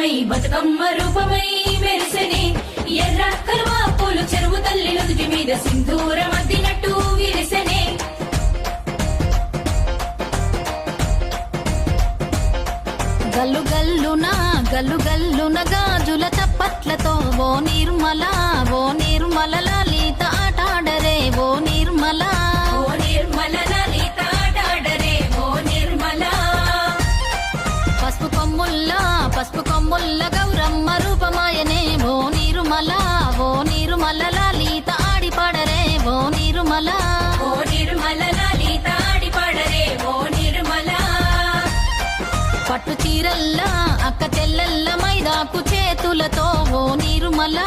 రూపమై బతుకమ్మ రూపమై మెరిసెనే ఎర్ర కలువ పూలు చెరువు తల్లి నుదుటి మీద సింధూరం అద్దినట్టు విరిసెనే గల్లు గల్లున గాజుల చప్పట్లతో ఓ నిర్మల లలిత ఆటాడరే ఓ నిర్మల లలిత ఆటాడరే ఓ నిర్మల పసుపు కొమ్ముల్ల గౌరమ్మ రూపమాయనే ఓ నిర్మల లలిత ఆడిపాడరే ఓ నిర్మల లలిత ఆడిపాడరే ఓ నిర్మల పట్టు చీరల్లా అక్క చెల్లెల్ల మైదాకు చేతులతో ఓ నిర్మల